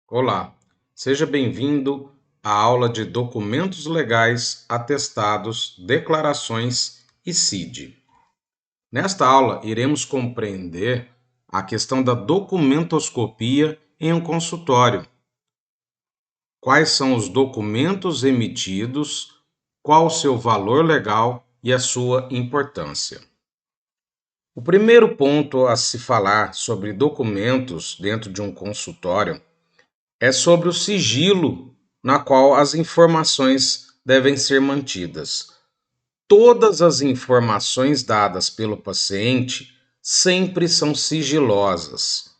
Olá, seja bem-vindo à aula de documentos legais, atestados, declarações e CID. Nesta aula, iremos compreender a questão da documentoscopia em um consultório. Quais são os documentos emitidos, qual o seu valor legal e a sua importância. O primeiro ponto a se falar sobre documentos dentro de um consultório é sobre o sigilo na qual as informações devem ser mantidas. Todas as informações dadas pelo paciente sempre são sigilosas.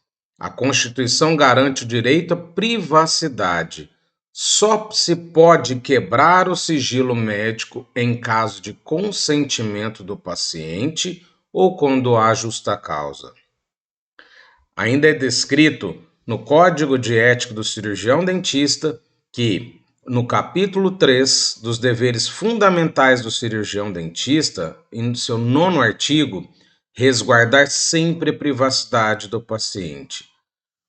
A Constituição garante o direito à privacidade. Só se pode quebrar o sigilo médico em caso de consentimento do paciente ou quando há justa causa. Ainda é descrito no Código de Ética do Cirurgião Dentista que, no capítulo 3 dos deveres fundamentais do cirurgião dentista, em seu 9º artigo, resguardar sempre a privacidade do paciente.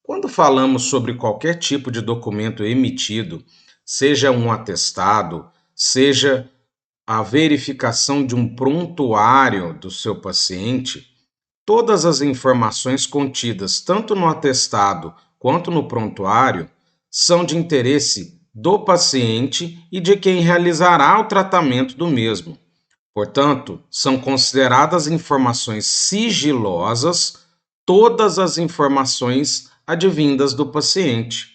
Quando falamos sobre qualquer tipo de documento emitido, seja um atestado, seja a verificação de um prontuário do seu paciente, todas as informações contidas tanto no atestado quanto no prontuário são de interesse do paciente e de quem realizará o tratamento do mesmo. Portanto, são consideradas informações sigilosas todas as informações advindas do paciente.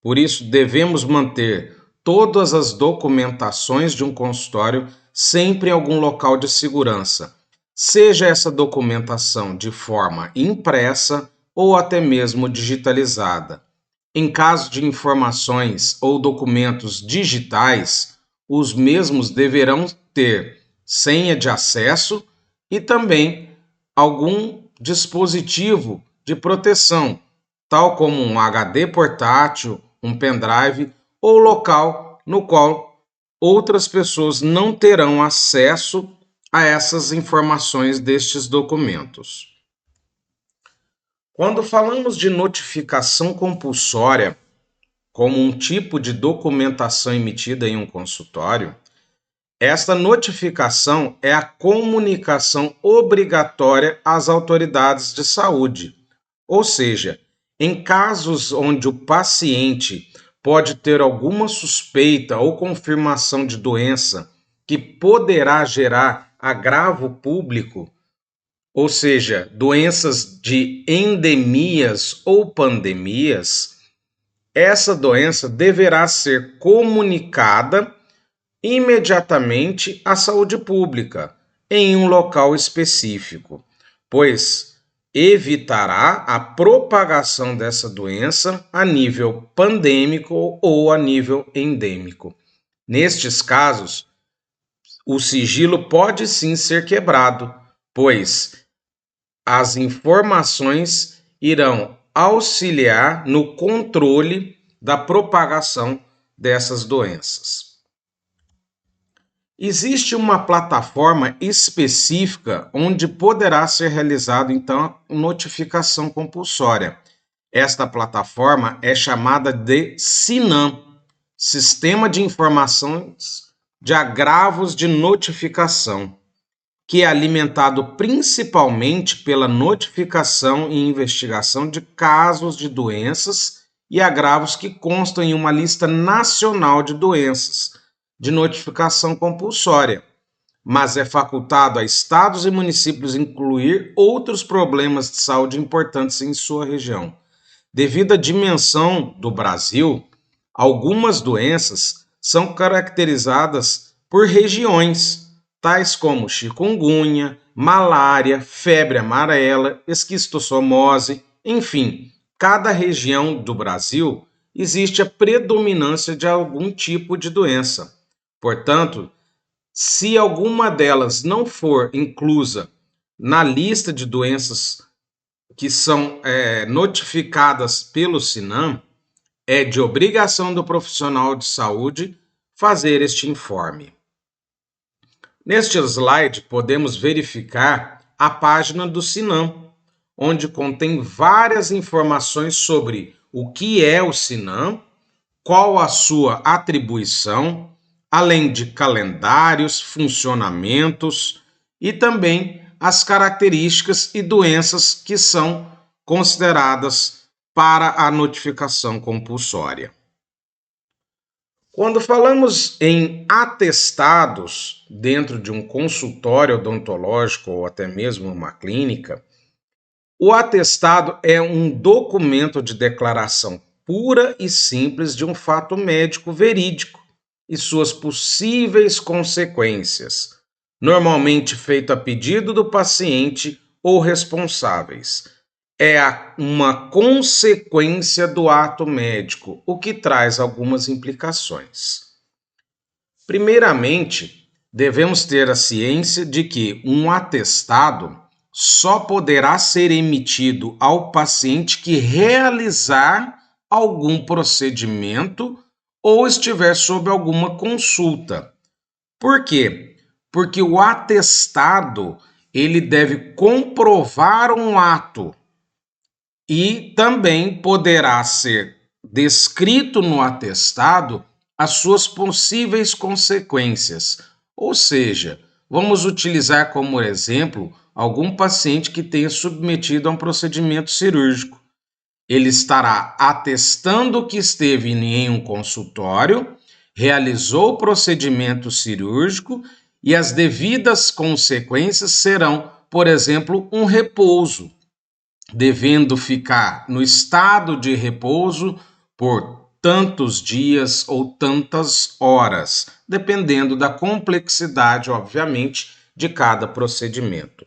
Por isso, devemos manter todas as documentações de um consultório sempre em algum local de segurança, seja essa documentação de forma impressa ou até mesmo digitalizada. Em caso de informações ou documentos digitais, os mesmos deverão ter senha de acesso e também algum dispositivo de proteção, tal como um HD portátil, um pendrive ou local no qual outras pessoas não terão acesso a essas informações destes documentos. Quando falamos de notificação compulsória, como um tipo de documentação emitida em um consultório, esta notificação é a comunicação obrigatória às autoridades de saúde, ou seja, em casos onde o paciente pode ter alguma suspeita ou confirmação de doença que poderá gerar agravo público, ou seja, doenças de endemias ou pandemias, essa doença deverá ser comunicada imediatamente à saúde pública, em um local específico, pois evitará a propagação dessa doença a nível pandêmico ou a nível endêmico. Nestes casos, o sigilo pode sim ser quebrado, pois as informações irão auxiliar no controle da propagação dessas doenças. Existe uma plataforma específica onde poderá ser realizada então a notificação compulsória. Esta plataforma é chamada de SINAM, Sistema de Informações de Agravos de Notificação, que é alimentado principalmente pela notificação e investigação de casos de doenças e agravos que constam em uma lista nacional de doenças de notificação compulsória, mas é facultado a estados e municípios incluir outros problemas de saúde importantes em sua região. Devido à dimensão do Brasil, algumas doenças são caracterizadas por regiões, tais como chikungunya, malária, febre amarela, esquistossomose, enfim, cada região do Brasil existe a predominância de algum tipo de doença. Portanto, se alguma delas não for inclusa na lista de doenças que são notificadas pelo SINAM, é de obrigação do profissional de saúde fazer este informe. Neste slide, podemos verificar a página do SINAM, onde contém várias informações sobre o que é o SINAM, qual a sua atribuição, além de calendários, funcionamentos e também as características e doenças que são consideradas para a notificação compulsória. Quando falamos em atestados dentro de um consultório odontológico ou até mesmo uma clínica, o atestado é um documento de declaração pura e simples de um fato médico verídico e suas possíveis consequências, normalmente feito a pedido do paciente ou responsáveis. É uma consequência do ato médico, o que traz algumas implicações. Primeiramente, devemos ter a ciência de que um atestado só poderá ser emitido ao paciente que realizar algum procedimento ou estiver sob alguma consulta. Por quê? Porque o atestado, ele deve comprovar um ato e também poderá ser descrito no atestado as suas possíveis consequências. Ou seja, vamos utilizar como exemplo algum paciente que tenha submetido a um procedimento cirúrgico. Ele estará atestando que esteve em um consultório, realizou o procedimento cirúrgico e as devidas consequências serão, por exemplo, um repouso, devendo ficar no estado de repouso por tantos dias ou tantas horas, dependendo da complexidade, obviamente, de cada procedimento.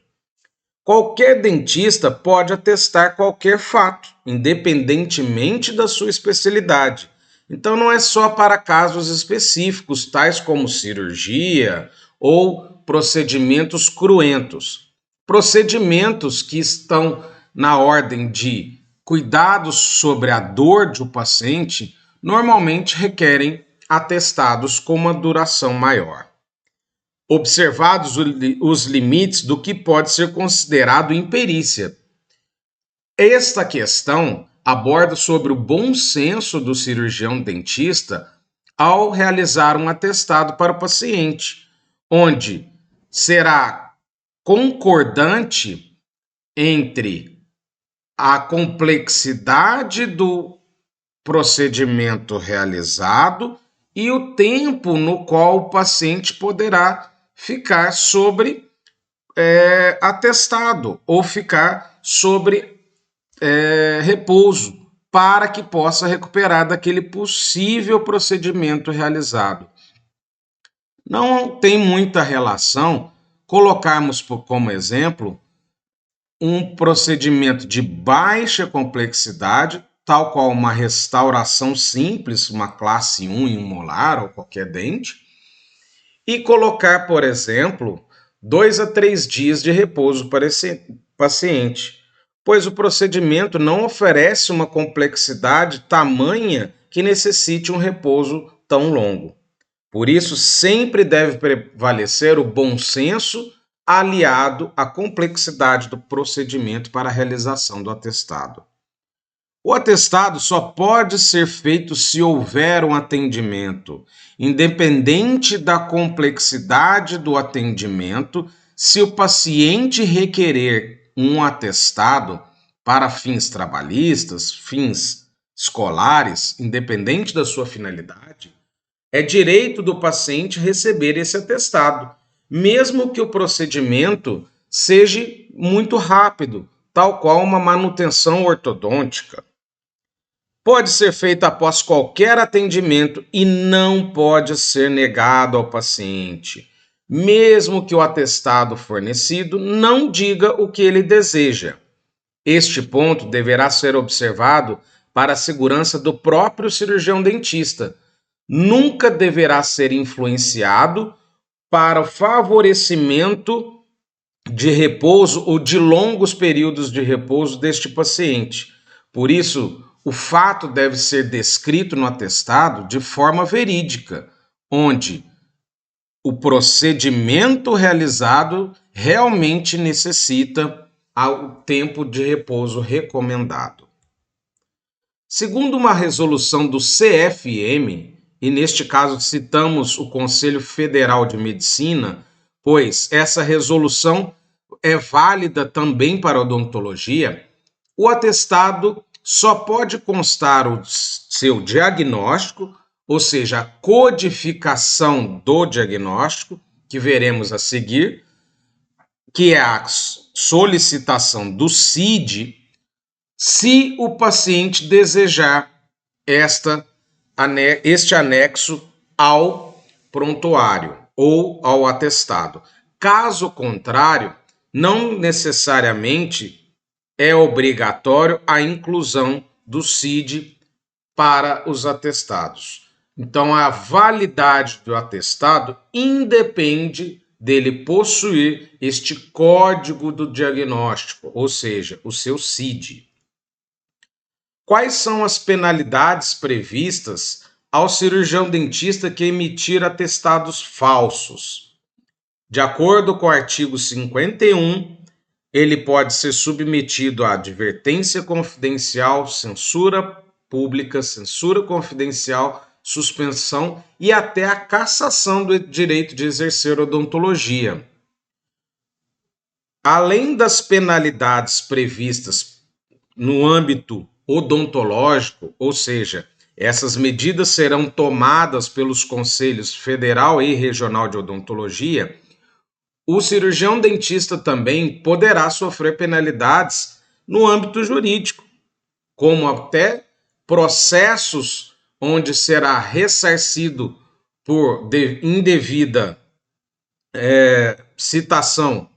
Qualquer dentista pode atestar qualquer fato, independentemente da sua especialidade. Então, não é só para casos específicos, tais como cirurgia ou procedimentos cruentos. Procedimentos que estão na ordem de cuidados sobre a dor do paciente, normalmente requerem atestados com uma duração maior. Observados os limites do que pode ser considerado imperícia. Esta questão aborda sobre o bom senso do cirurgião dentista ao realizar um atestado para o paciente, onde será concordante entre a complexidade do procedimento realizado e o tempo no qual o paciente poderá ficar sobre atestado ou ficar sobre repouso para que possa recuperar daquele possível procedimento realizado. Não tem muita relação colocarmos como exemplo um procedimento de baixa complexidade, tal qual uma restauração simples, uma classe 1 em um molar ou qualquer dente, e colocar, por exemplo, 2 a 3 dias de repouso para esse paciente, pois o procedimento não oferece uma complexidade tamanha que necessite um repouso tão longo. Por isso, sempre deve prevalecer o bom senso aliado à complexidade do procedimento para a realização do atestado. O atestado só pode ser feito se houver um atendimento, independente da complexidade do atendimento. Se o paciente requerer um atestado para fins trabalhistas, fins escolares, independente da sua finalidade, é direito do paciente receber esse atestado, mesmo que o procedimento seja muito rápido, tal qual uma manutenção ortodôntica. Pode ser feita após qualquer atendimento e não pode ser negado ao paciente, mesmo que o atestado fornecido não diga o que ele deseja. Este ponto deverá ser observado para a segurança do próprio cirurgião dentista. Nunca deverá ser influenciado para o favorecimento de repouso ou de longos períodos de repouso deste paciente. Por isso, o fato deve ser descrito no atestado de forma verídica, onde o procedimento realizado realmente necessita o tempo de repouso recomendado. Segundo uma resolução do CFM, e neste caso citamos o Conselho Federal de Medicina, pois essa resolução é válida também para a odontologia, o atestado só pode constar o seu diagnóstico, ou seja, a codificação do diagnóstico, que veremos a seguir, que é a solicitação do CID, se o paciente desejar este anexo ao prontuário ou ao atestado. Caso contrário, não necessariamente é obrigatório a inclusão do CID para os atestados. Então, a validade do atestado independe dele possuir este código do diagnóstico, ou seja, o seu CID. Quais são as penalidades previstas ao cirurgião dentista que emitir atestados falsos? De acordo com o artigo 51, ele pode ser submetido à advertência confidencial, censura pública, censura confidencial, suspensão e até a cassação do direito de exercer odontologia. Além das penalidades previstas no âmbito odontológico, ou seja, essas medidas serão tomadas pelos conselhos federal e regional de odontologia, o cirurgião dentista também poderá sofrer penalidades no âmbito jurídico, como até processos onde será ressarcido por indevida citação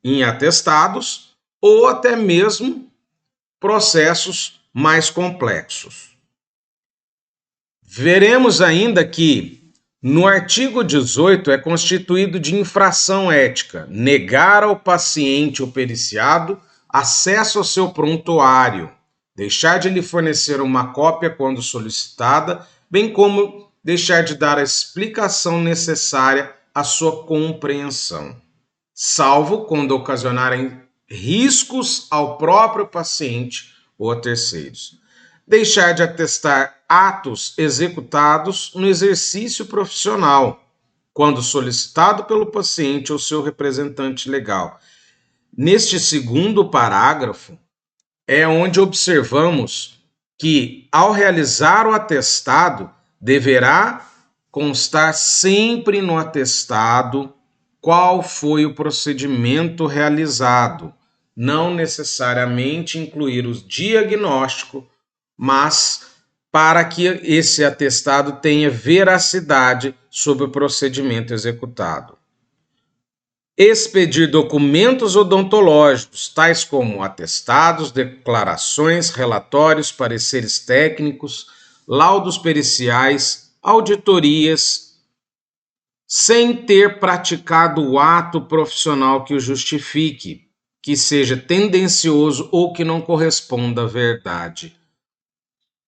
em atestados ou até mesmo processos mais complexos. Veremos ainda que no artigo 18 é constituído de infração ética negar ao paciente ou periciado acesso ao seu prontuário, deixar de lhe fornecer uma cópia quando solicitada, bem como deixar de dar a explicação necessária à sua compreensão, salvo quando ocasionarem riscos ao próprio paciente ou a terceiros. Deixar de atestar atos executados no exercício profissional, quando solicitado pelo paciente ou seu representante legal. Neste segundo parágrafo, é onde observamos que, ao realizar o atestado, deverá constar sempre no atestado qual foi o procedimento realizado, não necessariamente incluir o diagnóstico, mas para que esse atestado tenha veracidade sobre o procedimento executado. Expedir documentos odontológicos, tais como atestados, declarações, relatórios, pareceres técnicos, laudos periciais, auditorias, sem ter praticado o ato profissional que o justifique, que seja tendencioso ou que não corresponda à verdade.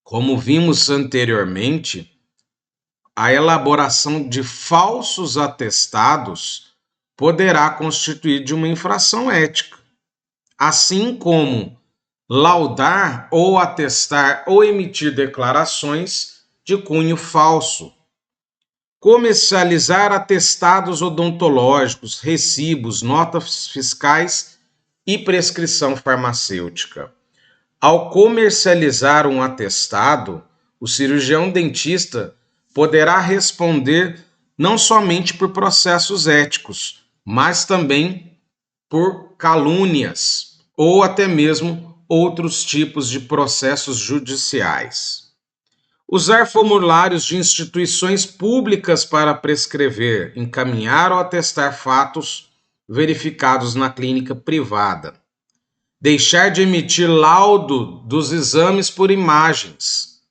Como vimos anteriormente, a elaboração de falsos atestados poderá constituir de uma infração ética, assim como laudar ou atestar ou emitir declarações de cunho falso, comercializar atestados odontológicos, recibos, notas fiscais e prescrição farmacêutica. Ao comercializar um atestado, o cirurgião dentista poderá responder não somente por processos éticos, mas também por calúnias ou até mesmo outros tipos de processos judiciais. Usar formulários de instituições públicas para prescrever, encaminhar ou atestar fatos verificados na clínica privada. Deixar de emitir laudo dos exames por imagens.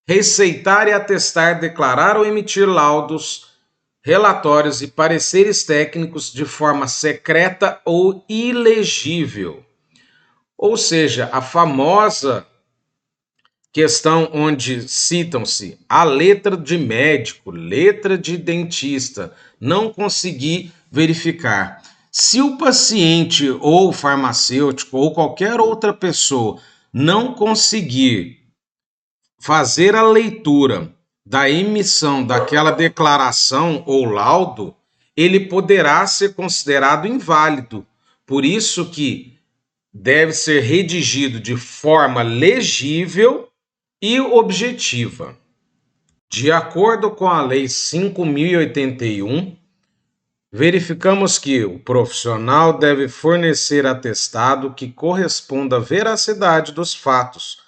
Receitar e atestar, declarar ou emitir laudos, relatórios e pareceres técnicos de forma secreta ou ilegível. Ou seja, a famosa questão onde citam-se a letra de médico, letra de dentista, não consegui verificar. Se o paciente ou farmacêutico ou qualquer outra pessoa não conseguir fazer a leitura da emissão daquela declaração ou laudo, ele poderá ser considerado inválido. Por isso que deve ser redigido de forma legível e objetiva. De acordo com a Lei 5.081, verificamos que o profissional deve fornecer atestado que corresponda à veracidade dos fatos,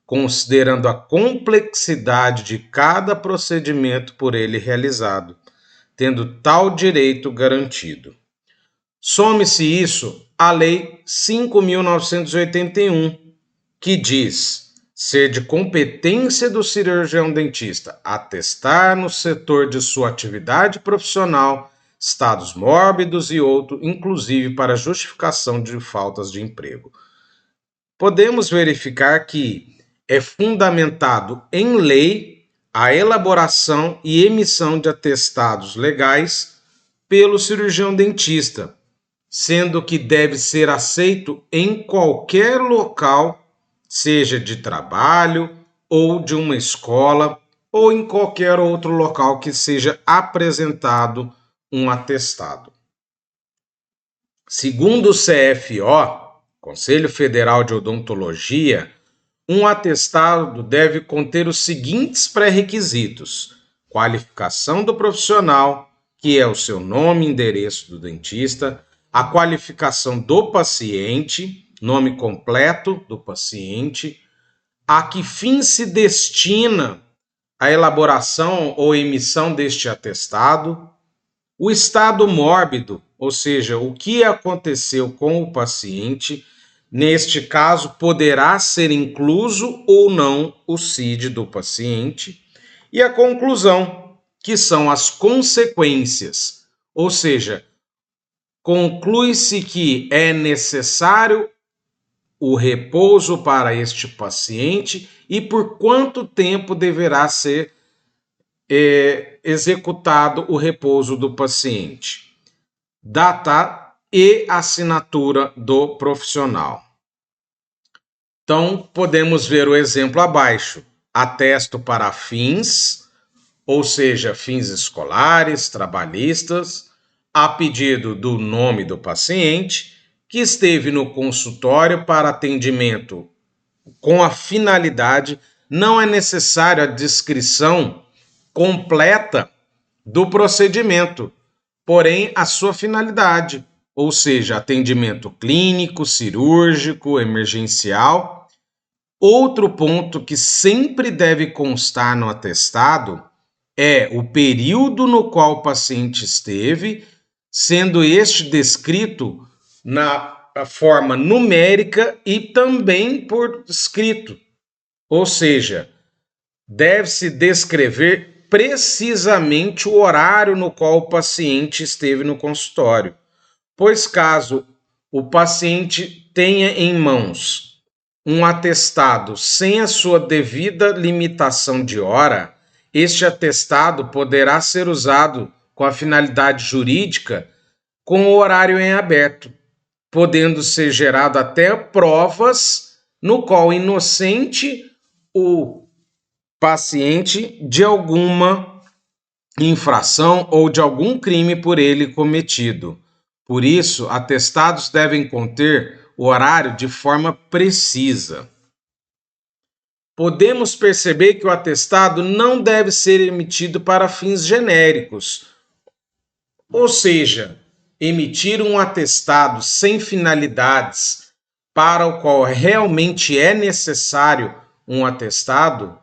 considerando a complexidade de cada procedimento por ele realizado, tendo tal direito garantido. Some-se isso à Lei 5.981, que diz ser de competência do cirurgião dentista atestar no setor de sua atividade profissional estados mórbidos e outro, inclusive para justificação de faltas de emprego. Podemos verificar que é fundamentado em lei a elaboração e emissão de atestados legais pelo cirurgião dentista, sendo que deve ser aceito em qualquer local, seja de trabalho ou de uma escola ou em qualquer outro local que seja apresentado um atestado. Segundo o CFO, Conselho Federal de Odontologia, um atestado deve conter os seguintes pré-requisitos: qualificação do profissional, que é o seu nome e endereço do dentista, a qualificação do paciente, nome completo do paciente, a que fim se destina a elaboração ou emissão deste atestado, o estado mórbido, ou seja, o que aconteceu com o paciente. Neste caso, poderá ser incluso ou não o CID do paciente, e a conclusão, que são as consequências, ou seja, conclui-se que é necessário o repouso para este paciente e por quanto tempo deverá ser executado o repouso do paciente. Data e assinatura do profissional. Então, podemos ver o exemplo abaixo. Atesto para fins, ou seja, fins escolares, trabalhistas, a pedido do nome do paciente, que esteve no consultório para atendimento com a finalidade, não é necessário a descrição completa do procedimento, porém a sua finalidade, ou seja, atendimento clínico, cirúrgico, emergencial. Outro ponto que sempre deve constar no atestado é o período no qual o paciente esteve, sendo este descrito na forma numérica e também por escrito. Ou seja, deve-se descrever precisamente o horário no qual o paciente esteve no consultório, pois caso o paciente tenha em mãos um atestado sem a sua devida limitação de hora, este atestado poderá ser usado com a finalidade jurídica com o horário em aberto, podendo ser gerado até provas no qual inocente o paciente de alguma infração ou de algum crime por ele cometido. Por isso, atestados devem conter o horário de forma precisa. Podemos perceber que o atestado não deve ser emitido para fins genéricos, ou seja, emitir um atestado sem finalidades para o qual realmente é necessário um atestado,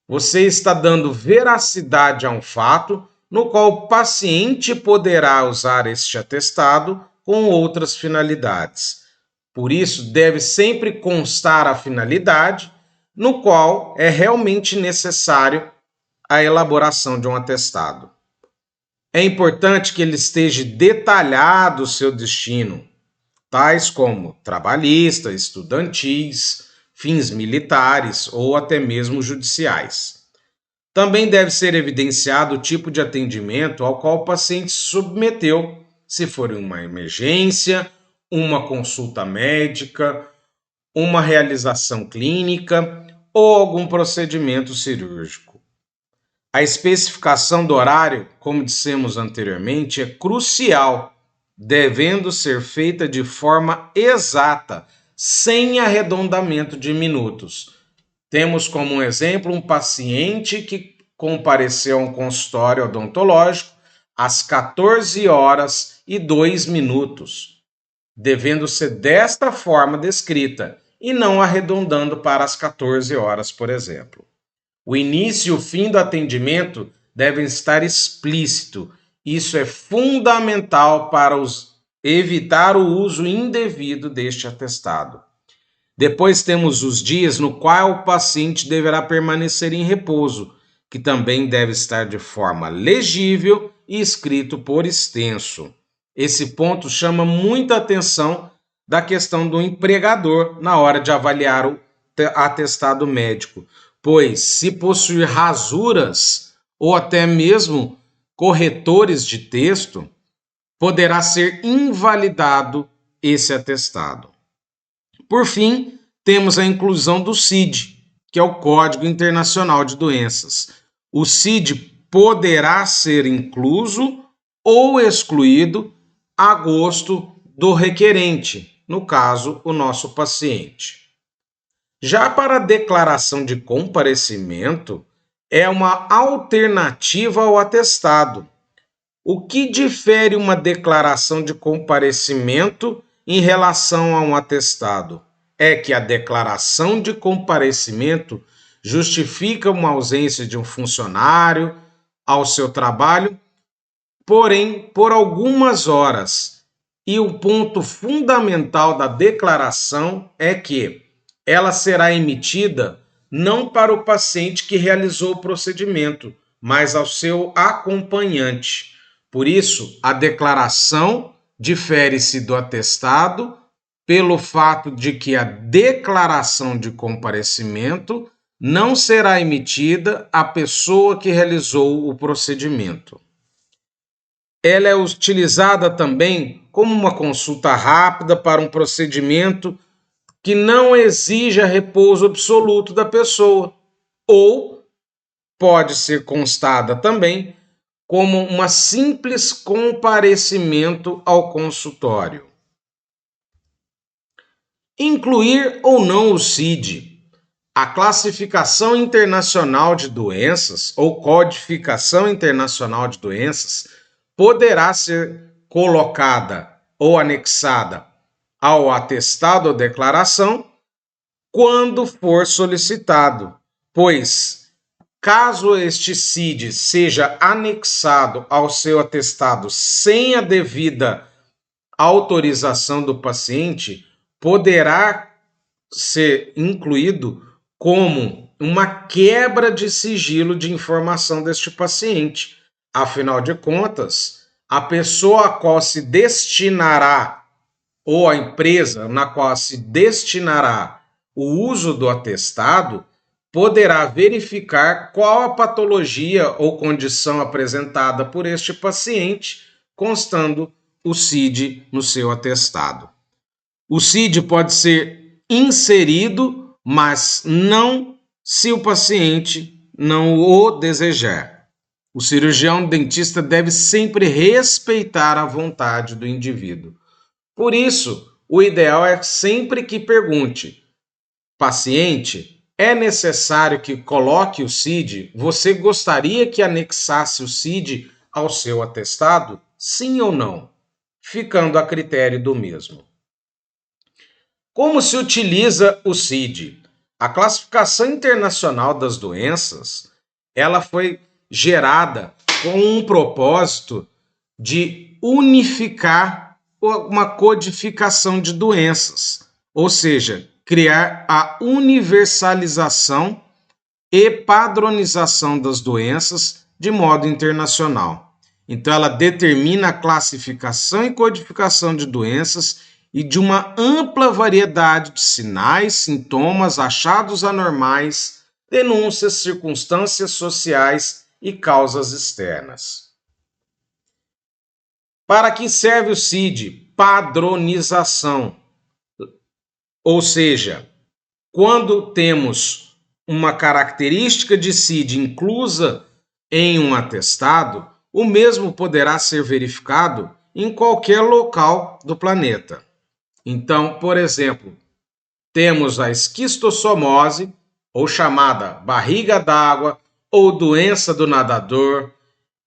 você está dando veracidade a um fato no qual o paciente poderá usar este atestado com outras finalidades. Por isso, deve sempre constar a finalidade no qual é realmente necessário a elaboração de um atestado. É importante que ele esteja detalhado o seu destino, tais como trabalhista, estudantis, fins militares ou até mesmo judiciais. Também deve ser evidenciado o tipo de atendimento ao qual o paciente se submeteu, se for uma emergência, uma consulta médica, uma realização clínica ou algum procedimento cirúrgico. A especificação do horário, como dissemos anteriormente, é crucial, devendo ser feita de forma exata, sem arredondamento de minutos. Temos como um exemplo um paciente que compareceu a um consultório odontológico às 14 horas e 2 minutos, devendo ser desta forma descrita e não arredondando para as 14 horas, por exemplo. O início e o fim do atendimento devem estar explícito. Isso é fundamental para evitar o uso indevido deste atestado. Depois temos os dias no qual o paciente deverá permanecer em repouso, que também deve estar de forma legível e escrito por extenso. Esse ponto chama muita atenção da questão do empregador na hora de avaliar o atestado médico, pois se possuir rasuras ou até mesmo corretores de texto, poderá ser invalidado esse atestado. Por fim, temos a inclusão do CID, que é o Código Internacional de Doenças. O CID poderá ser incluso ou excluído a gosto do requerente, no caso, o nosso paciente. Já para a declaração de comparecimento, é uma alternativa ao atestado. O que difere uma declaração de comparecimento em relação a um atestado? É que a declaração de comparecimento justifica uma ausência de um funcionário ao seu trabalho, porém por algumas horas. E o ponto fundamental da declaração é que ela será emitida não para o paciente que realizou o procedimento, mas ao seu acompanhante. Por isso, a declaração difere-se do atestado pelo fato de que a declaração de comparecimento não será emitida à pessoa que realizou o procedimento. Ela é utilizada também como uma consulta rápida para um procedimento que não exija repouso absoluto da pessoa, ou pode ser constada também como uma simples comparecimento ao consultório. Incluir ou não o CID. A Classificação Internacional de Doenças ou Codificação Internacional de Doenças poderá ser colocada ou anexada ao atestado ou declaração quando for solicitado, pois caso este CID seja anexado ao seu atestado sem a devida autorização do paciente, poderá ser incluído como uma quebra de sigilo de informação deste paciente. Afinal de contas, a pessoa a qual se destinará, ou a empresa na qual se destinará o uso do atestado, poderá verificar qual a patologia ou condição apresentada por este paciente, constando o CID no seu atestado. O CID pode ser inserido, mas não se o paciente não o desejar. O cirurgião dentista deve sempre respeitar a vontade do indivíduo. Por isso, o ideal é sempre que pergunte: paciente, é necessário que coloque o CID? Você gostaria que anexasse o CID ao seu atestado? Sim ou não? Ficando a critério do mesmo. Como se utiliza o CID? A Classificação Internacional das Doenças, ela foi gerada com um propósito de unificar uma codificação de doenças, ou seja, criar a universalização e padronização das doenças de modo internacional. Então, ela determina a classificação e codificação de doenças e de uma ampla variedade de sinais, sintomas, achados anormais, denúncias, circunstâncias sociais e causas externas. Para que serve o CID? Padronização. Ou seja, quando temos uma característica de CID inclusa em um atestado, o mesmo poderá ser verificado em qualquer local do planeta. Então, por exemplo, temos a esquistossomose, ou chamada barriga d'água, ou doença do nadador,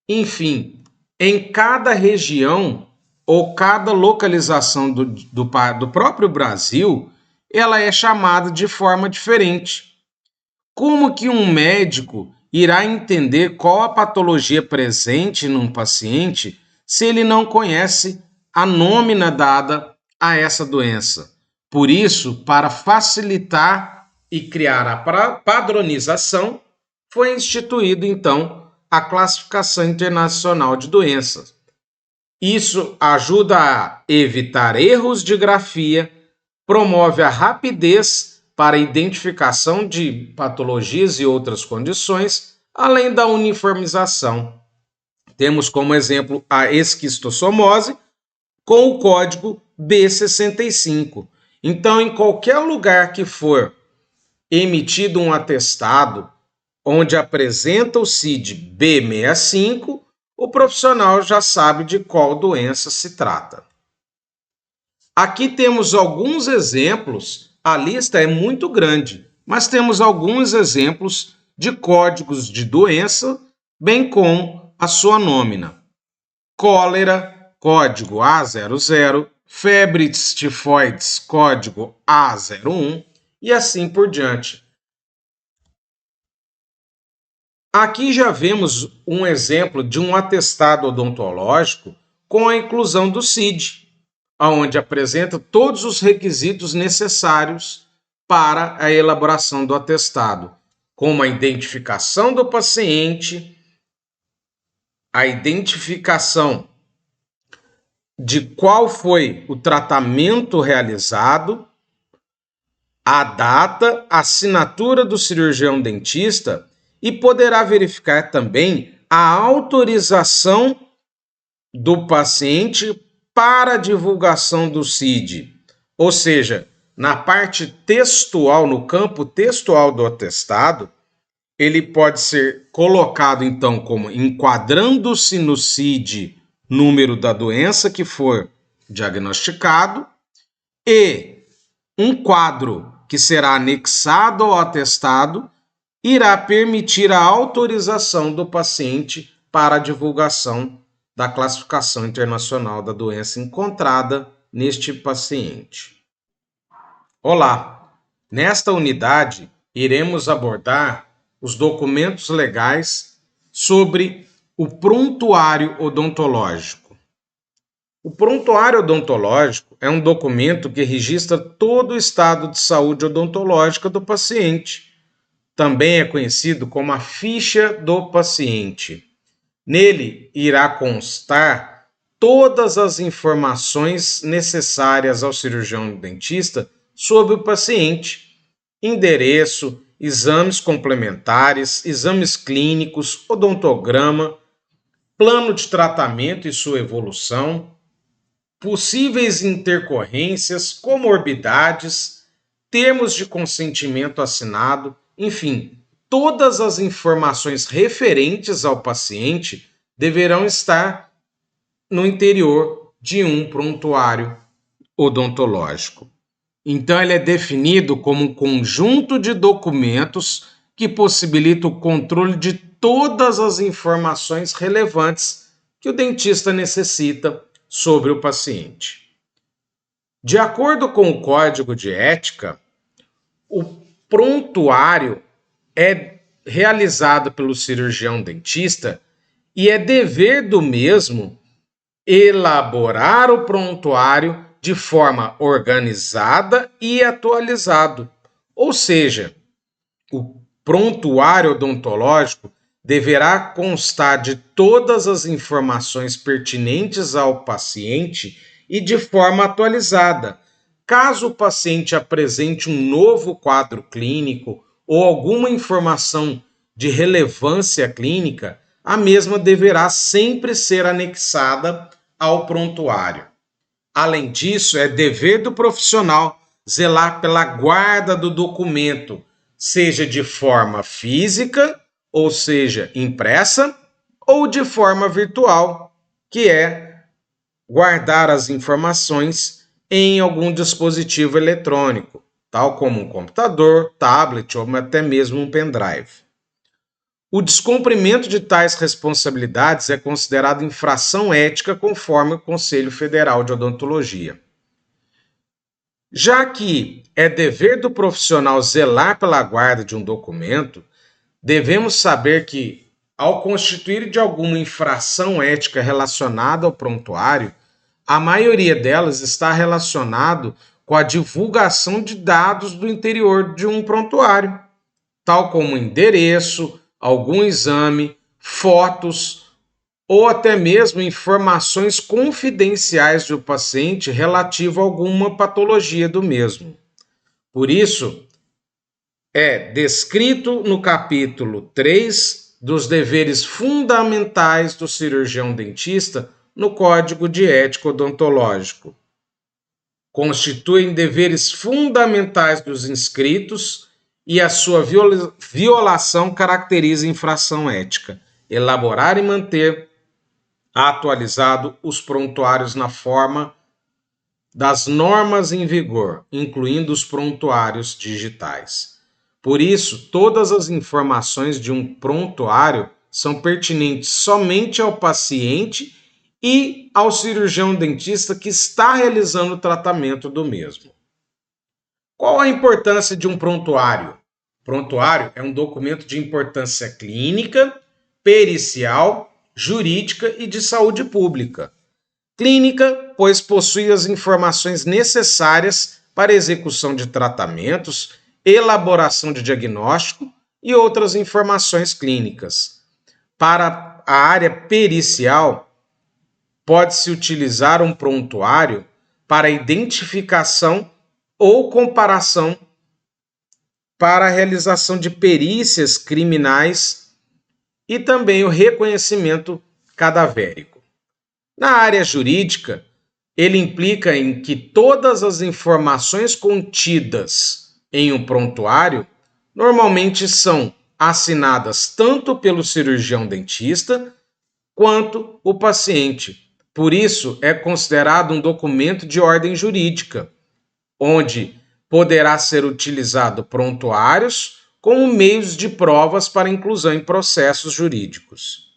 enfim, em cada região ou cada localização do próprio Brasil, ela é chamada de forma diferente. Como que um médico irá entender qual a patologia presente num paciente se ele não conhece a nômina dada a essa doença? Por isso, para facilitar e criar a padronização, foi instituído então a Classificação Internacional de Doenças. Isso ajuda a evitar erros de grafia, promove a rapidez para a identificação de patologias e outras condições, além da uniformização. Temos como exemplo a esquistossomose com o código B65. Então, em qualquer lugar que for emitido um atestado onde apresenta o CID B65, o profissional já sabe de qual doença se trata. Aqui temos alguns exemplos, a lista é muito grande, mas temos alguns exemplos de códigos de doença, bem como a sua nômina. Cólera, código A00, febres tifoides, código A01 e assim por diante. Aqui já vemos um exemplo de um atestado odontológico com a inclusão do CID, onde apresenta todos os requisitos necessários para a elaboração do atestado, como a identificação do paciente, a identificação de qual foi o tratamento realizado, a data, a assinatura do cirurgião dentista e poderá verificar também a autorização do paciente para a divulgação do CID. Ou seja, na parte textual, no campo textual do atestado, ele pode ser colocado então como enquadrando-se no CID número da doença que for diagnosticado e um quadro que será anexado ao atestado irá permitir a autorização do paciente para a divulgação da classificação internacional da doença encontrada neste paciente. Olá! Nesta unidade, iremos abordar os documentos legais sobre o prontuário odontológico. O prontuário odontológico é um documento que registra todo o estado de saúde odontológica do paciente. Também é conhecido como a ficha do paciente. Nele irá constar todas as informações necessárias ao cirurgião dentista sobre o paciente: endereço, exames complementares, exames clínicos, odontograma, plano de tratamento e sua evolução, possíveis intercorrências, comorbidades, termos de consentimento assinado, enfim, todas as informações referentes ao paciente deverão estar no interior de um prontuário odontológico. Então, ele é definido como um conjunto de documentos que possibilita o controle de todas as informações relevantes que o dentista necessita sobre o paciente. De acordo com o Código de Ética, o prontuário é realizado pelo cirurgião dentista e é dever do mesmo elaborar o prontuário de forma organizada e atualizado. Ou seja, o prontuário odontológico deverá constar de todas as informações pertinentes ao paciente e de forma atualizada. Caso o paciente apresente um novo quadro clínico ou alguma informação de relevância clínica, a mesma deverá sempre ser anexada ao prontuário. Além disso, é dever do profissional zelar pela guarda do documento, seja de forma física, ou seja, impressa, ou de forma virtual, que é guardar as informações em algum dispositivo eletrônico, tal como um computador, tablet ou até mesmo um pendrive. O descumprimento de tais responsabilidades é considerado infração ética conforme o Conselho Federal de Odontologia. Já que é dever do profissional zelar pela guarda de um documento, devemos saber que, ao constituir de alguma infração ética relacionada ao prontuário, a maioria delas está relacionado com a divulgação de dados do interior de um prontuário, tal como endereço, algum exame, fotos ou até mesmo informações confidenciais do paciente relativo a alguma patologia do mesmo. Por isso, é descrito no capítulo 3 dos deveres fundamentais do cirurgião dentista no Código de Ética Odontológico. Constituem deveres fundamentais dos inscritos e a sua violação caracteriza infração ética. Elaborar e manter atualizado os prontuários na forma das normas em vigor, incluindo os prontuários digitais. Por isso, todas as informações de um prontuário são pertinentes somente ao paciente e ao cirurgião dentista que está realizando o tratamento do mesmo. Qual a importância de um prontuário? Prontuário é um documento de importância clínica, pericial, jurídica e de saúde pública. Clínica, pois possui as informações necessárias para execução de tratamentos, elaboração de diagnóstico e outras informações clínicas. Para a área pericial, pode-se utilizar um prontuário para identificação ou comparação para a realização de perícias criminais e também o reconhecimento cadavérico. Na área jurídica, ele implica em que todas as informações contidas em um prontuário normalmente são assinadas tanto pelo cirurgião dentista quanto o paciente. Por isso, é considerado um documento de ordem jurídica, onde poderá ser utilizado prontuários como meios de provas para inclusão em processos jurídicos.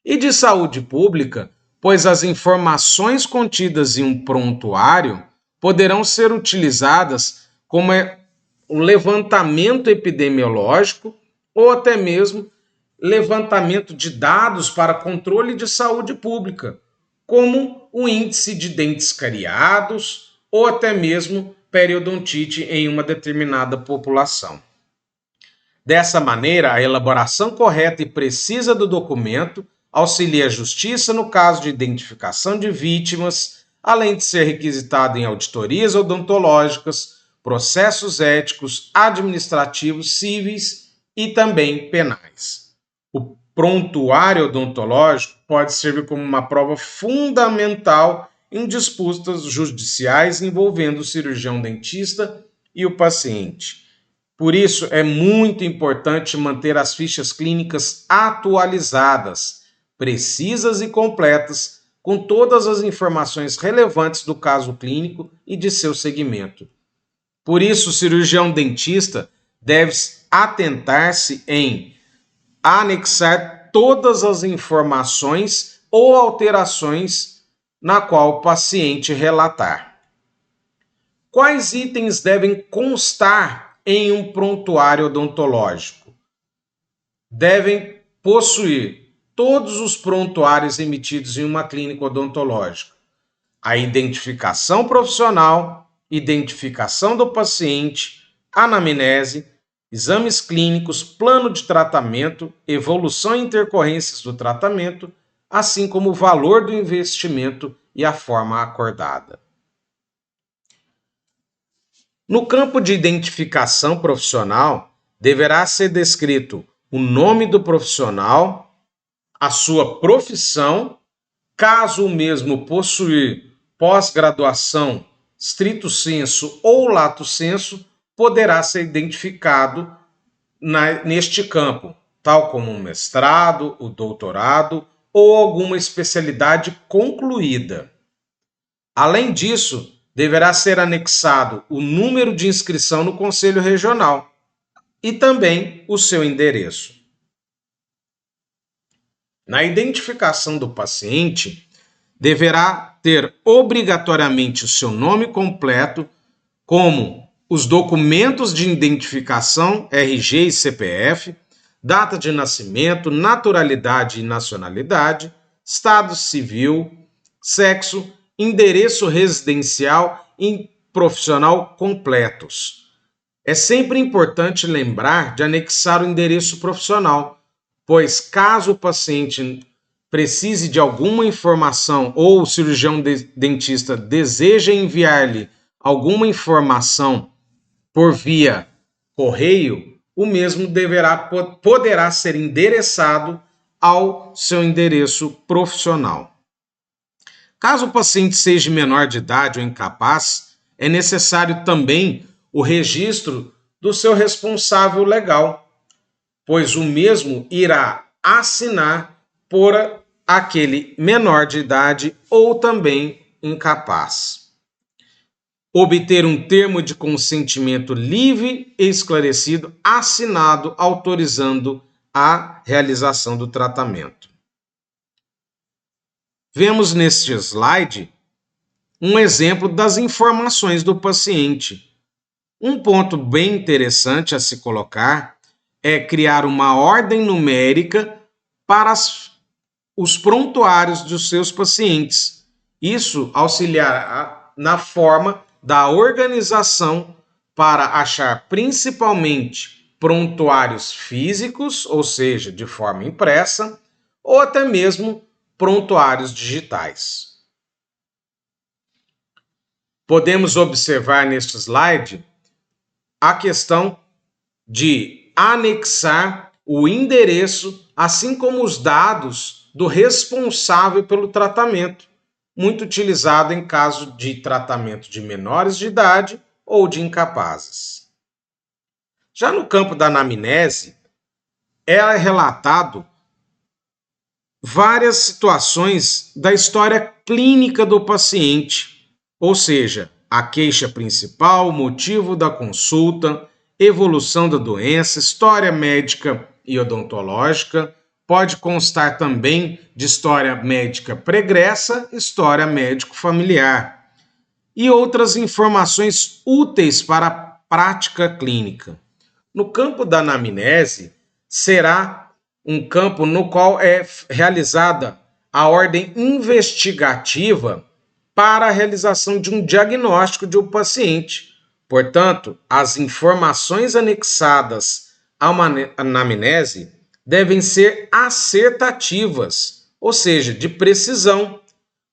E de saúde pública, pois as informações contidas em um prontuário poderão ser utilizadas como um levantamento epidemiológico ou até mesmo levantamento de dados para controle de saúde pública, como o índice de dentes cariados ou até mesmo periodontite em uma determinada população. Dessa maneira, a elaboração correta e precisa do documento auxilia a justiça no caso de identificação de vítimas, além de ser requisitado em auditorias odontológicas, processos éticos, administrativos, cíveis e também penais. O prontuário odontológico pode servir como uma prova fundamental em disputas judiciais envolvendo o cirurgião dentista e o paciente. Por isso, é muito importante manter as fichas clínicas atualizadas, precisas e completas, com todas as informações relevantes do caso clínico e de seu segmento. Por isso, o cirurgião dentista deve atentar-se em anexar todas as informações ou alterações na qual o paciente relatar. Quais itens devem constar em um prontuário odontológico? Devem possuir todos os prontuários emitidos em uma clínica odontológica: a identificação profissional, identificação do paciente, anamnese, exames clínicos, plano de tratamento, evolução e intercorrências do tratamento, assim como o valor do investimento e a forma acordada. No campo de identificação profissional, deverá ser descrito o nome do profissional, a sua profissão, caso o mesmo possuir pós-graduação, stricto sensu ou lato sensu, poderá ser identificado neste campo, tal como o mestrado, o doutorado ou alguma especialidade concluída. Além disso, deverá ser anexado o número de inscrição no Conselho Regional e também o seu endereço. Na identificação do paciente, deverá ter obrigatoriamente o seu nome completo, como os documentos de identificação, RG e CPF, data de nascimento, naturalidade e nacionalidade, estado civil, sexo, endereço residencial e profissional completos. É sempre importante lembrar de anexar o endereço profissional, pois caso o paciente precise de alguma informação ou o cirurgião dentista deseja enviar-lhe alguma informação por via correio, o mesmo poderá ser endereçado ao seu endereço profissional. Caso o paciente seja menor de idade ou incapaz, é necessário também o registro do seu responsável legal, pois o mesmo irá assinar por aquele menor de idade ou também incapaz. Obter um termo de consentimento livre e esclarecido, assinado, autorizando a realização do tratamento. Vemos neste slide um exemplo das informações do paciente. Um ponto bem interessante a se colocar é criar uma ordem numérica para os prontuários dos seus pacientes. Isso auxiliará na forma da organização para achar principalmente prontuários físicos, ou seja, de forma impressa, ou até mesmo prontuários digitais. Podemos observar neste slide a questão de anexar o endereço, assim como os dados do responsável pelo tratamento, muito utilizado em caso de tratamento de menores de idade ou de incapazes. Já no campo da anamnese, é relatado várias situações da história clínica do paciente, ou seja, a queixa principal, motivo da consulta, evolução da doença, história médica e odontológica, pode constar também de história médica pregressa, história médico-familiar e outras informações úteis para a prática clínica. No campo da anamnese, será um campo no qual é realizada a ordem investigativa para a realização de um diagnóstico de um paciente. Portanto, as informações anexadas a uma anamnese devem ser assertativas, ou seja, de precisão.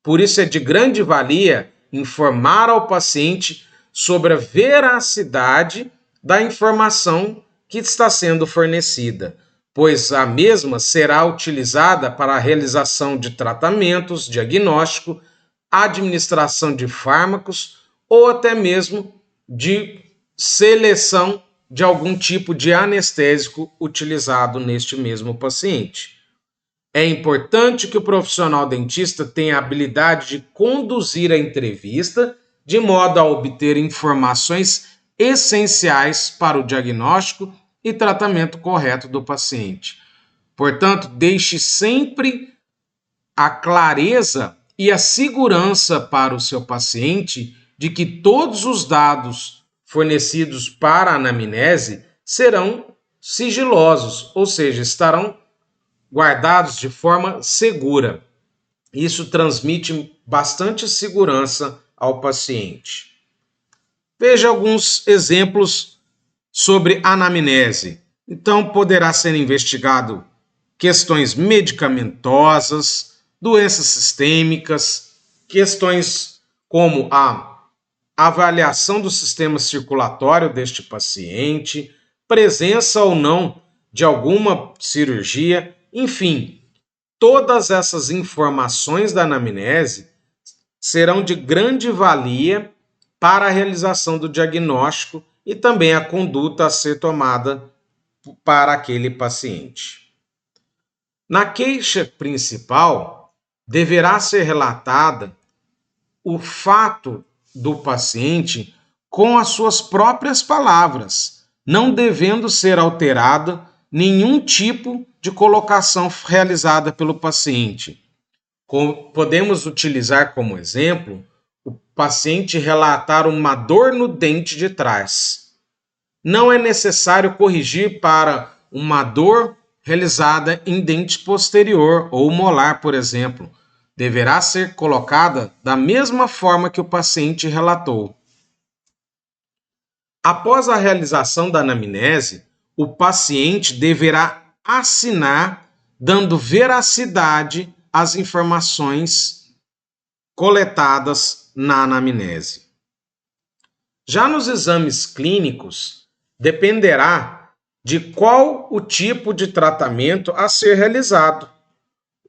Por isso é de grande valia informar ao paciente sobre a veracidade da informação que está sendo fornecida, pois a mesma será utilizada para a realização de tratamentos, diagnóstico, administração de fármacos ou até mesmo de seleção de algum tipo de anestésico utilizado neste mesmo paciente. É importante que o profissional dentista tenha a habilidade de conduzir a entrevista de modo a obter informações essenciais para o diagnóstico e tratamento correto do paciente. Portanto, deixe sempre a clareza e a segurança para o seu paciente de que todos os dados fornecidos para a anamnese serão sigilosos, ou seja, estarão guardados de forma segura. Isso transmite bastante segurança ao paciente. Veja alguns exemplos sobre anamnese. Então, poderá ser investigado questões medicamentosas, doenças sistêmicas, questões como a avaliação do sistema circulatório deste paciente, presença ou não de alguma cirurgia, enfim, todas essas informações da anamnese serão de grande valia para a realização do diagnóstico e também a conduta a ser tomada para aquele paciente. Na queixa principal, deverá ser relatada o fato do paciente com as suas próprias palavras, não devendo ser alterada nenhum tipo de colocação realizada pelo paciente. Podemos utilizar como exemplo o paciente relatar uma dor no dente de trás. Não é necessário corrigir para uma dor realizada em dente posterior ou molar, por exemplo. Deverá ser colocada da mesma forma que o paciente relatou. Após a realização da anamnese, o paciente deverá assinar, dando veracidade às informações coletadas na anamnese. Já nos exames clínicos, dependerá de qual o tipo de tratamento a ser realizado.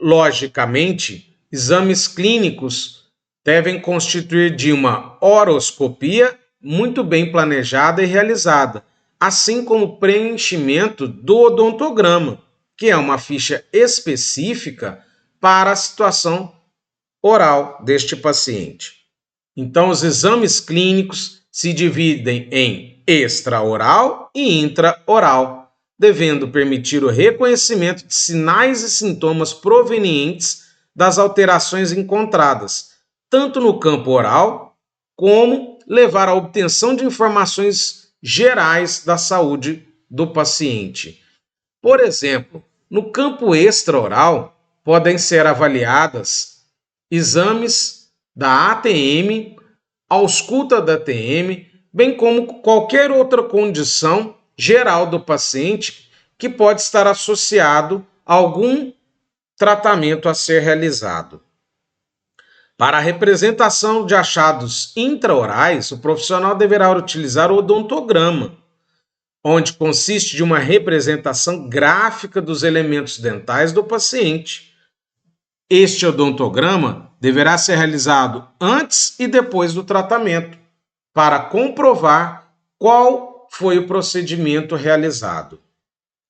Logicamente, exames clínicos devem constituir de uma horoscopia muito bem planejada e realizada, assim como o preenchimento do odontograma, que é uma ficha específica para a situação oral deste paciente. Então, os exames clínicos se dividem em extraoral e intraoral, devendo permitir o reconhecimento de sinais e sintomas provenientes das alterações encontradas, tanto no campo oral, como levar à obtenção de informações gerais da saúde do paciente. Por exemplo, no campo extraoral, podem ser avaliadas exames da ATM, ausculta da ATM, bem como qualquer outra condição geral do paciente que pode estar associado a algum tratamento a ser realizado. Para a representação de achados intraorais, o profissional deverá utilizar o odontograma, onde consiste de uma representação gráfica dos elementos dentais do paciente. Este odontograma deverá ser realizado antes e depois do tratamento, para comprovar qual foi o procedimento realizado.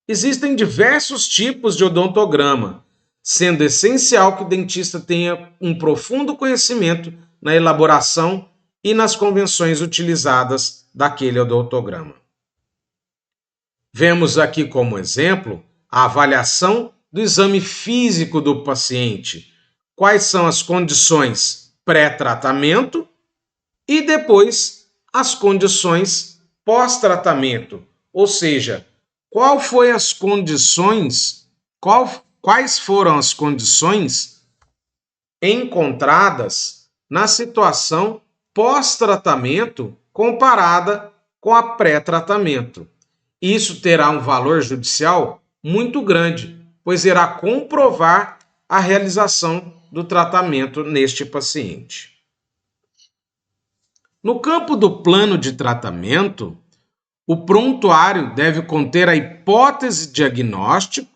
Existem diversos tipos de odontograma, sendo essencial que o dentista tenha um profundo conhecimento na elaboração e nas convenções utilizadas daquele odontograma. Vemos aqui como exemplo a avaliação do exame físico do paciente, quais são as condições pré-tratamento e depois as condições pós-tratamento, ou seja, quais foram as condições encontradas na situação pós-tratamento comparada com a pré-tratamento. Isso terá um valor judicial muito grande, pois irá comprovar a realização do tratamento neste paciente. No campo do plano de tratamento, o prontuário deve conter a hipótese de diagnóstico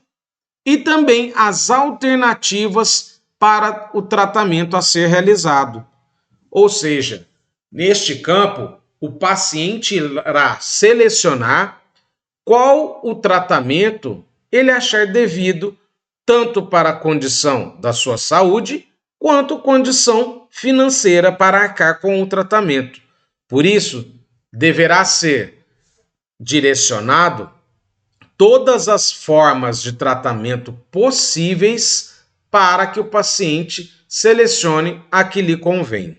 e também as alternativas para o tratamento a ser realizado. Ou seja, neste campo, o paciente irá selecionar qual o tratamento ele achar devido, tanto para a condição da sua saúde, quanto condição financeira para arcar com o tratamento. Por isso, deverá ser direcionado todas as formas de tratamento possíveis para que o paciente selecione a que lhe convém.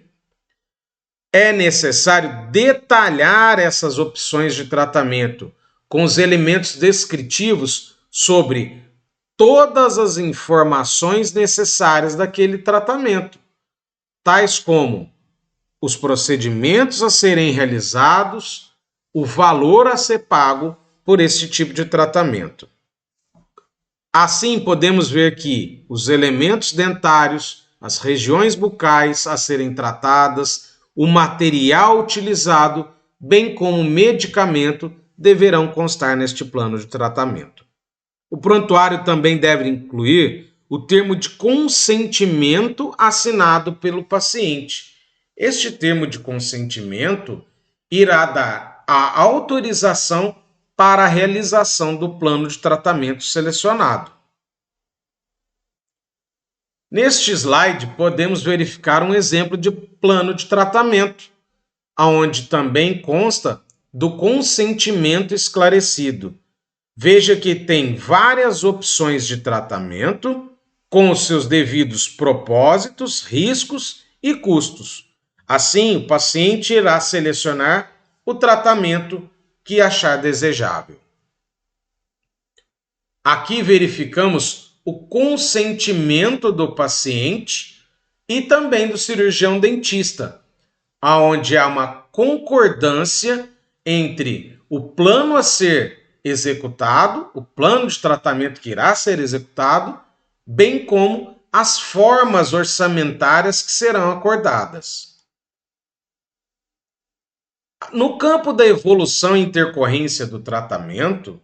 É necessário detalhar essas opções de tratamento com os elementos descritivos sobre todas as informações necessárias daquele tratamento, tais como os procedimentos a serem realizados, o valor a ser pago por esse tipo de tratamento. Assim, podemos ver que os elementos dentários, as regiões bucais a serem tratadas, o material utilizado, bem como o medicamento, deverão constar neste plano de tratamento. O prontuário também deve incluir o termo de consentimento assinado pelo paciente. Este termo de consentimento irá dar a autorização para a realização do plano de tratamento selecionado. Neste slide, podemos verificar um exemplo de plano de tratamento, onde também consta do consentimento esclarecido. Veja que tem várias opções de tratamento, com os seus devidos propósitos, riscos e custos. Assim, o paciente irá selecionar o tratamento que achar desejável. Aqui verificamos o consentimento do paciente e também do cirurgião dentista, onde há uma concordância entre o plano a ser executado, o plano de tratamento que irá ser executado, bem como as formas orçamentárias que serão acordadas. No campo da evolução e intercorrência do tratamento,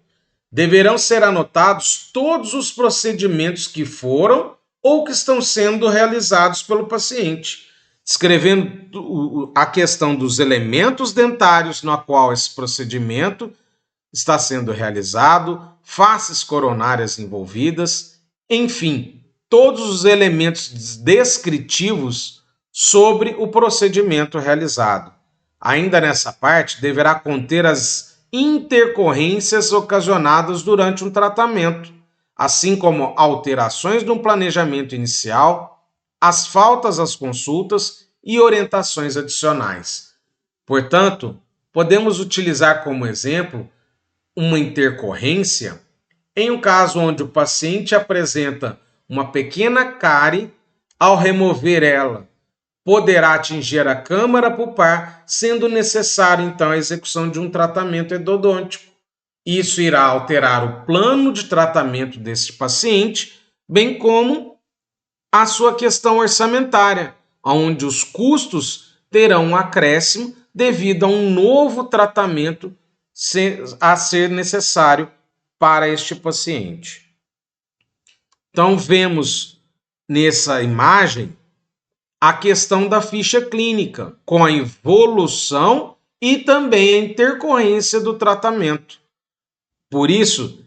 deverão ser anotados todos os procedimentos que foram ou que estão sendo realizados pelo paciente, descrevendo a questão dos elementos dentários no qual esse procedimento está sendo realizado, faces coronárias envolvidas, enfim, todos os elementos descritivos sobre o procedimento realizado. Ainda nessa parte, deverá conter as intercorrências ocasionadas durante um tratamento, assim como alterações no planejamento inicial, as faltas às consultas e orientações adicionais. Portanto, podemos utilizar como exemplo uma intercorrência em um caso onde o paciente apresenta uma pequena cárie. Ao remover ela, poderá atingir a câmara pulpar, sendo necessário então a execução de um tratamento endodôntico. Isso irá alterar o plano de tratamento deste paciente, bem como a sua questão orçamentária, onde os custos terão um acréscimo devido a um novo tratamento a ser necessário para este paciente. Então, vemos nessa imagem a questão da ficha clínica, com a evolução e também a intercorrência do tratamento. Por isso,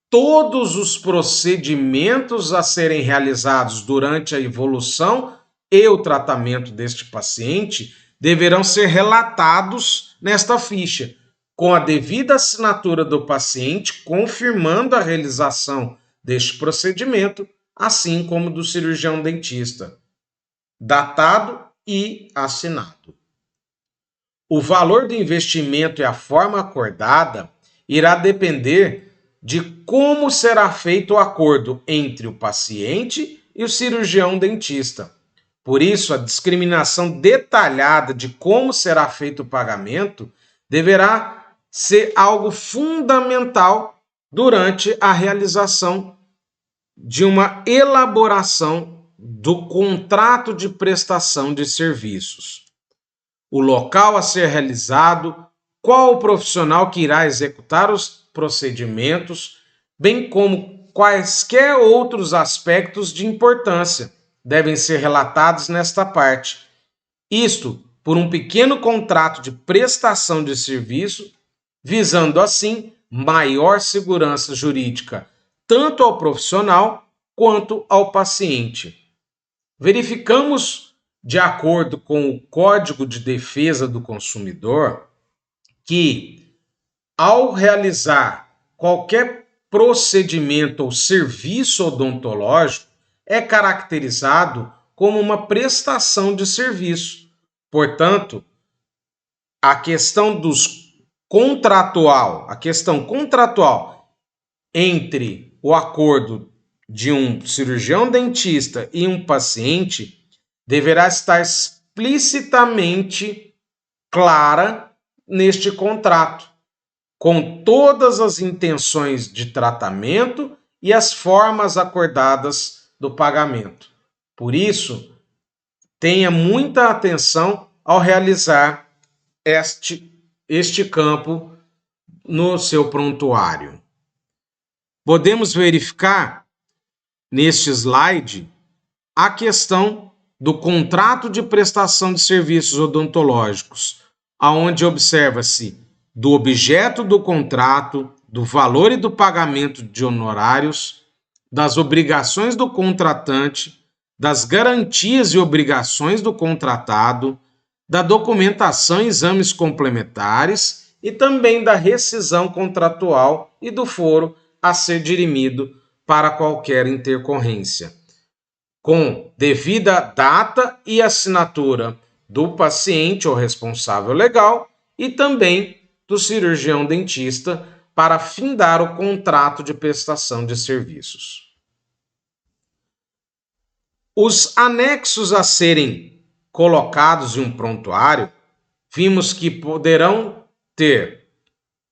todos os procedimentos a serem realizados durante a evolução e o tratamento deste paciente deverão ser relatados nesta ficha, com a devida assinatura do paciente, confirmando a realização deste procedimento, assim como do cirurgião dentista, datado e assinado. O valor do investimento e a forma acordada irá depender de como será feito o acordo entre o paciente e o cirurgião dentista. Por isso, a discriminação detalhada de como será feito o pagamento deverá ser algo fundamental durante a realização de uma elaboração do contrato de prestação de serviços. O local a ser realizado, qual o profissional que irá executar os procedimentos, bem como quaisquer outros aspectos de importância devem ser relatados nesta parte. Isto por um pequeno contrato de prestação de serviço, visando assim maior segurança jurídica tanto ao profissional quanto ao paciente. Verificamos, de acordo com o Código de Defesa do Consumidor, que ao realizar qualquer procedimento ou serviço odontológico é caracterizado como uma prestação de serviço. Portanto, a questão contratual entre o acordo de um cirurgião dentista e um paciente deverá estar explicitamente clara neste contrato, com todas as intenções de tratamento e as formas acordadas do pagamento. Por isso, tenha muita atenção ao realizar este campo no seu prontuário. Podemos verificar neste slide a questão do contrato de prestação de serviços odontológicos, aonde observa-se do objeto do contrato, do valor e do pagamento de honorários, das obrigações do contratante, das garantias e obrigações do contratado, da documentação e exames complementares e também da rescisão contratual e do foro a ser dirimido para qualquer intercorrência, com devida data e assinatura do paciente ou responsável legal e também do cirurgião dentista para findar o contrato de prestação de serviços. Os anexos a serem colocados em um prontuário, vimos que poderão ter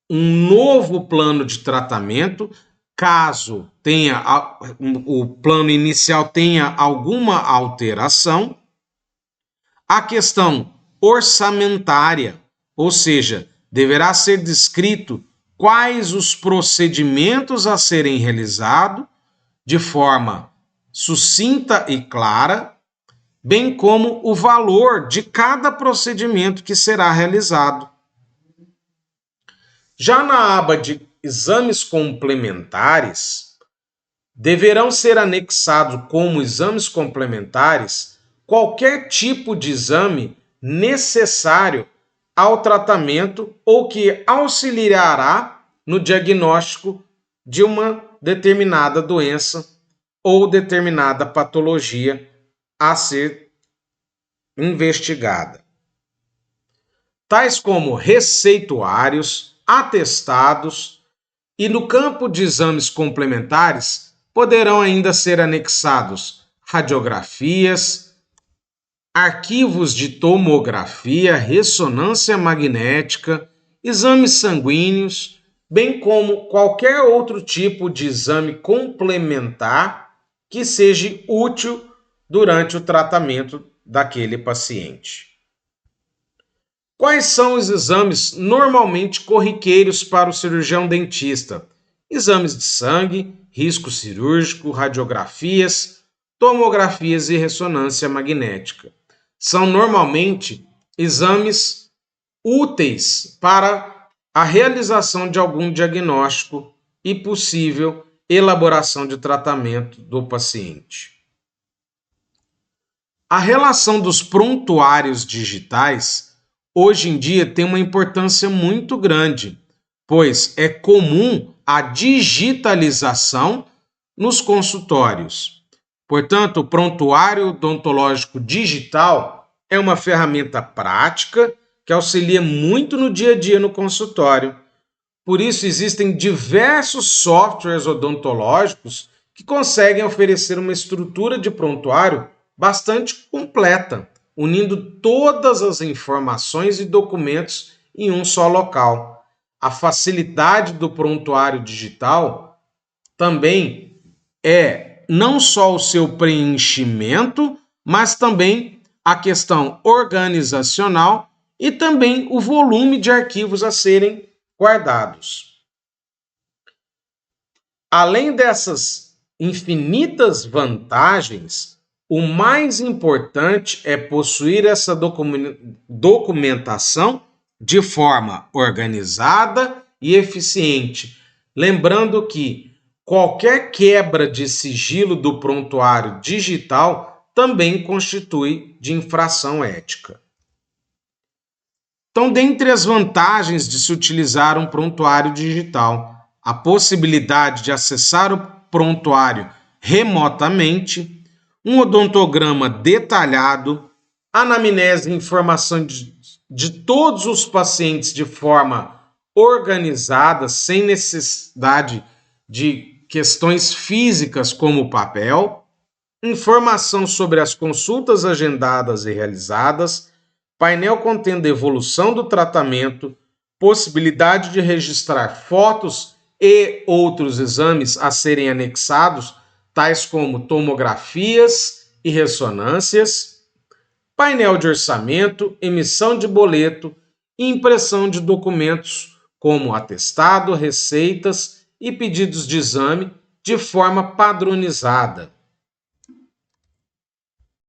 um novo plano de tratamento, caso o plano inicial tenha alguma alteração, a questão orçamentária, ou seja, deverá ser descrito quais os procedimentos a serem realizados de forma sucinta e clara, bem como o valor de cada procedimento que será realizado. Já na aba de exames complementares, deverão ser anexados como exames complementares qualquer tipo de exame necessário ao tratamento ou que auxiliará no diagnóstico de uma determinada doença ou determinada patologia a ser investigada, tais como receituários, atestados, e no campo de exames complementares poderão ainda ser anexados radiografias, arquivos de tomografia, ressonância magnética, exames sanguíneos, bem como qualquer outro tipo de exame complementar que seja útil durante o tratamento daquele paciente. Quais são os exames normalmente corriqueiros para o cirurgião dentista? Exames de sangue, risco cirúrgico, radiografias, tomografias e ressonância magnética. São normalmente exames úteis para a realização de algum diagnóstico e possível elaboração de tratamento do paciente. A relação dos prontuários digitais hoje em dia tem uma importância muito grande, pois é comum a digitalização nos consultórios. Portanto, o prontuário odontológico digital é uma ferramenta prática que auxilia muito no dia a dia no consultório. Por isso, existem diversos softwares odontológicos que conseguem oferecer uma estrutura de prontuário bastante completa, unindo todas as informações e documentos em um só local. A facilidade do prontuário digital também é não só o seu preenchimento, mas também a questão organizacional e também o volume de arquivos a serem guardados. Além dessas infinitas vantagens, o mais importante é possuir essa documentação de forma organizada e eficiente. Lembrando que qualquer quebra de sigilo do prontuário digital também constitui de infração ética. Então, dentre as vantagens de se utilizar um prontuário digital, a possibilidade de acessar o prontuário remotamente, um odontograma detalhado, anamnese e informação de todos os pacientes de forma organizada, sem necessidade de questões físicas como papel, informação sobre as consultas agendadas e realizadas, painel contendo evolução do tratamento, possibilidade de registrar fotos e outros exames a serem anexados, tais como tomografias e ressonâncias, painel de orçamento, emissão de boleto e impressão de documentos como atestado, receitas e pedidos de exame de forma padronizada.